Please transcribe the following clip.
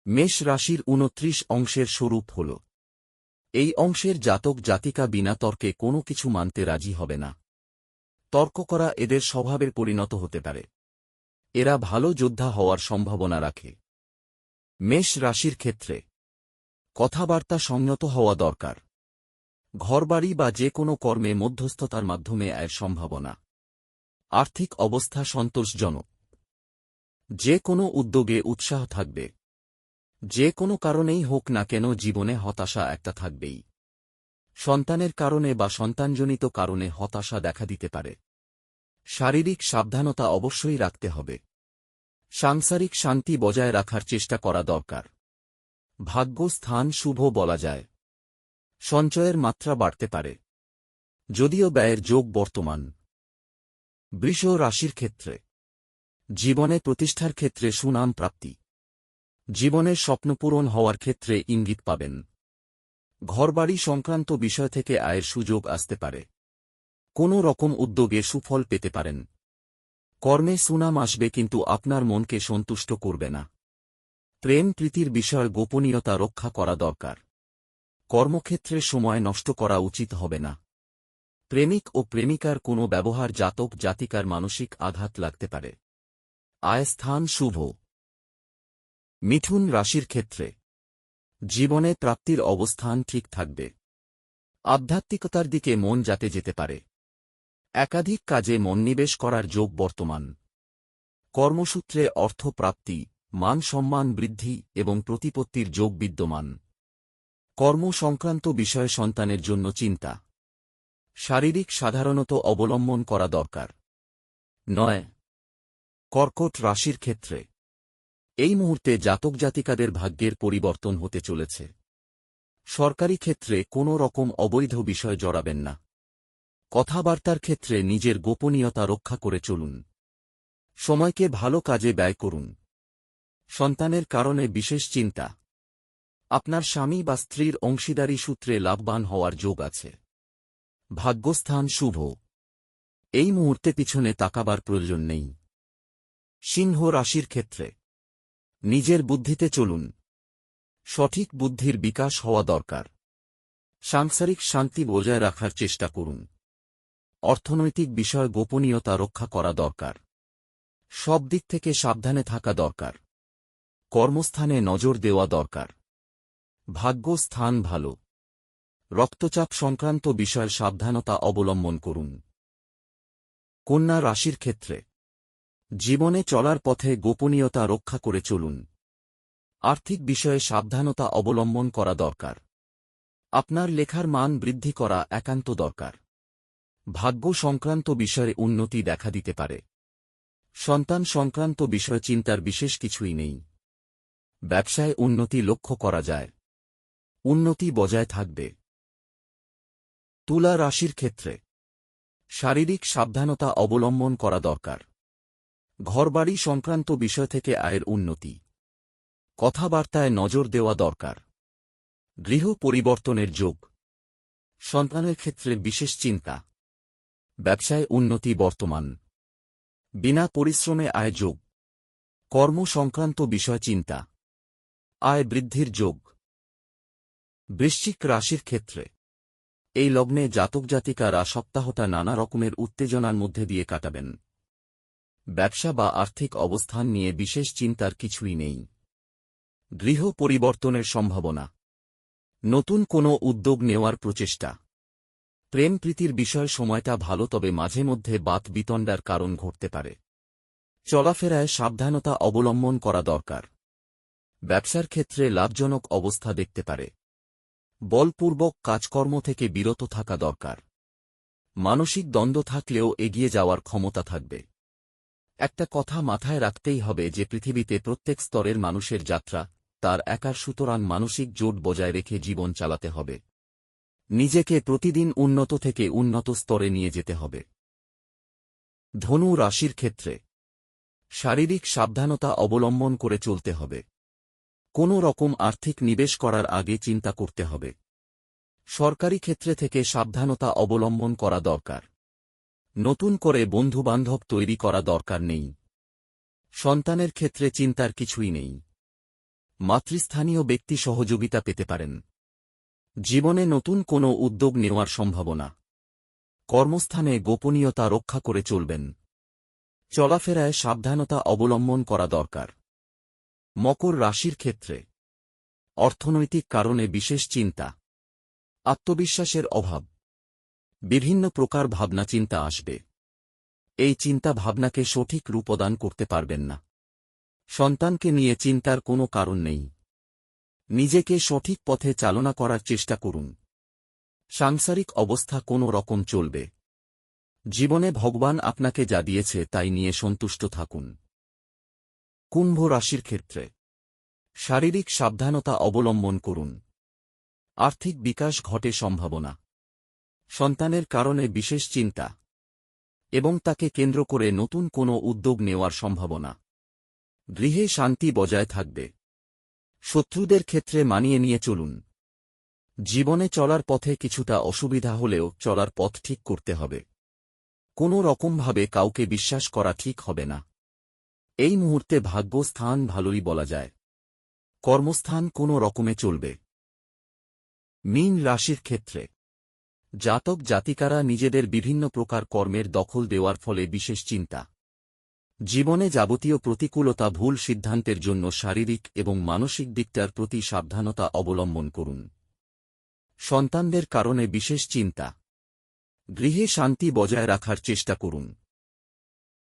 মেষ রাশির ২৯ অংশের স্বরূপ হল। এই অংশের জাতক জাতিকা বিনা তর্কে কোনো কিছু মানতে রাজি হবে না। তর্ক করা এদের স্বভাবের পরিণত হতে পারে। এরা ভালো যোদ্ধা হওয়ার সম্ভাবনা রাখে। মেষ রাশির ক্ষেত্রে কথাবার্তা সংযত হওয়া দরকার। ঘরবাড়ি বা যে কোনো কর্মে মধ্যস্থতার মাধ্যমে আয়ের সম্ভাবনা। আর্থিক অবস্থা সন্তোষজনক। যে কোনো উদ্যোগে উৎসাহ থাকবে। যে কোনো কারণেই হোক না কেন জীবনে হতাশা একটা থাকবেই। সন্তানের কারণে বা সন্তানজনিত কারণে হতাশা দেখা দিতে পারে। শারীরিক সাবধানতা অবশ্যই রাখতে হবে। সাংসারিক শান্তি বজায় রাখার চেষ্টা করা দরকার। ভাগ্য স্থান শুভ বলা যায়। সঞ্চয়ের মাত্রা বাড়তে পারে, যদিও ব্যয়ের যোগ বর্তমান। বৃষ রাশির ক্ষেত্রে জীবনে প্রতিষ্ঠার ক্ষেত্রে সুনাম প্রাপ্তি। জীবনের স্বপ্নপূরণ হওয়ার ক্ষেত্রে ইঙ্গিত পাবেন। ঘরবাড়ি সংক্রান্ত বিষয় থেকে আয়ের সুযোগ আসতে পারে। কোনো রকম উদ্যোগে সুফল পেতে পারেন। কর্মে সুনাম আসবে, কিন্তু আপনার মনকে সন্তুষ্ট করবে না। প্রেম প্রীতির বিষয় গোপনীয়তা রক্ষা করা দরকার। কর্মক্ষেত্রে সময় নষ্ট করা উচিত হবে না। প্রেমিক ও প্রেমিকার কোনো ব্যবহার জাতক জাতিকার মানসিক আঘাত লাগতে পারে। আয় স্থান শুভ। মিথুন রাশির ক্ষেত্রে জীবনে প্রাপ্তির অবস্থান ঠিক থাকবে। আধ্যাত্মিকতার দিকে মন যেতে পারে। একাধিক কাজে মনোনিবেশ করার যোগ বর্তমান। কর্মসূত্রে অর্থ প্রাপ্তি, মান সম্মান বৃদ্ধি এবং প্রতিপত্তির যোগ বিদ্যমান। কর্ম সংক্রান্ত বিষয়ে সন্তানের জন্য চিন্তা। শারীরিক সাধারণত অবলম্বন করা দরকার। ৯ কর্কট রাশির ক্ষেত্রে এই মুহূর্তে জাতক জাতিকাদের ভাগ্যের পরিবর্তন হতে চলেছে। সরকারি ক্ষেত্রে কোনো রকম অবৈধ বিষয় জড়াবেন না। কথাবার্তার ক্ষেত্রে নিজের গোপনীয়তা রক্ষা করে চলুন। সময়কে ভালো কাজে ব্যয় করুন। সন্তানের কারণে বিশেষ চিন্তা। আপনার স্বামী বা স্ত্রীর অংশীদারি সূত্রে লাভবান হওয়ার যোগ আছে। ভাগ্যস্থান শুভ। এই মুহূর্তে পিছনে তাকাবার প্রয়োজন নেই। সিংহ রাশির ক্ষেত্রে নিজের বুদ্ধিতে চলুন। সঠিক বুদ্ধির বিকাশ হওয়া দরকার। সাংসারিক শান্তি বজায় রাখার চেষ্টা করুন। অর্থনৈতিক বিষয় গোপনীয়তা রক্ষা করা দরকার। সব দিক থেকে সাবধানে থাকা দরকার। কর্মস্থানে নজর দেওয়া দরকার। ভাগ্য স্থান ভালো। রক্তচাপ সংক্রান্ত বিষয়ে সাবধানতা অবলম্বন করুন। কন্যা রাশির ক্ষেত্রে জীবনে চলার পথে গোপনীয়তা রক্ষা করে চলুন। আর্থিক বিষয়ে সাবধানতা অবলম্বন করা দরকার। আপনার লেখার মান বৃদ্ধি করা একান্ত দরকার। ভাগ্য সংক্রান্ত বিষয়ে উন্নতি দেখা দিতে পারে। সন্তান সংক্রান্ত বিষয় চিন্তার বিশেষ কিছুই নেই। ব্যবসায় উন্নতি লক্ষ্য করা যায়। উন্নতি বজায় থাকবে। তুলা রাশির ক্ষেত্রে শারীরিক সাবধানতা অবলম্বন করা দরকার। ঘরবাড়ি সংক্রান্ত বিষয় থেকে আয়ের উন্নতি। কথাবার্তায় নজর দেওয়া দরকার। গৃহ পরিবর্তনের যোগ। সন্তানের ক্ষেত্রে বিশেষ চিন্তা। ব্যবসায় উন্নতি বর্তমান। বিনা পরিশ্রমে আয় যোগ। কর্ম সংক্রান্ত বিষয় চিন্তা। আয় বৃদ্ধির যোগ। বৃশ্চিক রাশির ক্ষেত্রে এই লগ্নে জাতক জাতিকারা সপ্তাহটা নানা রকমের উত্তেজনার মধ্যে দিয়ে কাটাবেন। ব্যবসা বা আর্থিক অবস্থান নিয়ে বিশেষ চিন্তার কিছুই নেই। গৃহ পরিবর্তনের সম্ভাবনা। নতুন কোনো উদ্যোগ নেওয়ার প্রচেষ্টা। প্রেম প্রীতির বিষয় সময়টা ভালো, তবে মাঝে মধ্যে বাত বিতণ্ডার কারণ ঘটতে পারে। চলাফেরায় সাবধানতা অবলম্বন করা দরকার। ব্যবসার ক্ষেত্রে লাভজনক অবস্থা দেখতে পারে। বলপূর্বক কাজকর্ম থেকে বিরত থাকা দরকার। মানসিক দ্বন্দ্ব থাকলেও এগিয়ে যাওয়ার ক্ষমতা থাকবে। একটা কথা মাথায় রাখতেই হবে যে পৃথিবীতে প্রত্যেক স্তরের মানুষের যাত্রা তার একার, সুতরাং মানসিক জোট বজায় রেখে জীবন চালাতে হবে। নিজেকে প্রতিদিন উন্নত থেকে উন্নত স্তরে নিয়ে যেতে হবে। ধনু রাশির ক্ষেত্রে শারীরিক সাবধানতা অবলম্বন করে চলতে হবে। কোনো রকম আর্থিক নিবেশ করার আগে চিন্তা করতে হবে। সরকারি ক্ষেত্রে থেকে সাবধানতা অবলম্বন করা দরকার। নতুন করে বন্ধুবান্ধব তৈরি করা দরকার নেই। সন্তানের ক্ষেত্রে চিন্তার কিছুই নেই। মাতৃস্থানীয় ব্যক্তি সহযোগিতা পেতে পারেন। জীবনে নতুন কোনো উদ্যোগ নেওয়ার সম্ভাবনা। কর্মস্থানে গোপনীয়তা রক্ষা করে চলবেন। চলাফেরায় সাবধানতা অবলম্বন করা দরকার। মকর রাশির ক্ষেত্রে অর্থনৈতিক কারণে বিশেষ চিন্তা। আত্মবিশ্বাসের অভাব। বিভিন্ন প্রকার ভাবনাচিন্তা আসবে। এই চিন্তা ভাবনাকে সঠিক রূপদান করতে পারবেন না। সন্তানকে নিয়ে চিন্তার কোনো কারণ নেই। নিজেকে সঠিক পথে চালনা করার চেষ্টা করুন। সাংসারিক অবস্থা কোনো রকম চলবে। জীবনে ভগবান আপনাকে যা দিয়েছে তাই নিয়ে সন্তুষ্ট থাকুন। কুম্ভ রাশির ক্ষেত্রে শারীরিক সাবধানতা অবলম্বন করুন। আর্থিক বিকাশ ঘটে সম্ভাবনা। সন্তানের কারণে বিশেষ চিন্তা এবং তাকে কেন্দ্র করে নতুন কোনো উদ্যোগ নেওয়ার সম্ভাবনা। গৃহে শান্তি বজায় থাকবে। শত্রুদের ক্ষেত্রে মানিয়ে নিয়ে চলুন। জীবনে চলার পথে কিছুটা অসুবিধা হলেও চলার পথ ঠিক করতে হবে। কোনো রকমভাবে কাউকে বিশ্বাস করা ঠিক হবে না। এই মুহূর্তে ভাগ্য স্থান ভালোই বলা যায়। কর্মস্থান কোনো রকমে চলবে। মীন রাশির ক্ষেত্রে জাতক জাতিকারা নিজেদের বিভিন্ন প্রকার কর্মের দখল দেওয়ার ফলে বিশেষ চিন্তা। জীবনে যাবতীয় প্রতিকূলতা ভুল সিদ্ধান্তের জন্য শারীরিক এবং মানসিক দিকটার প্রতি সাবধানতা অবলম্বন করুন। সন্তানদের কারণে বিশেষ চিন্তা। গৃহে শান্তি বজায় রাখার চেষ্টা করুন।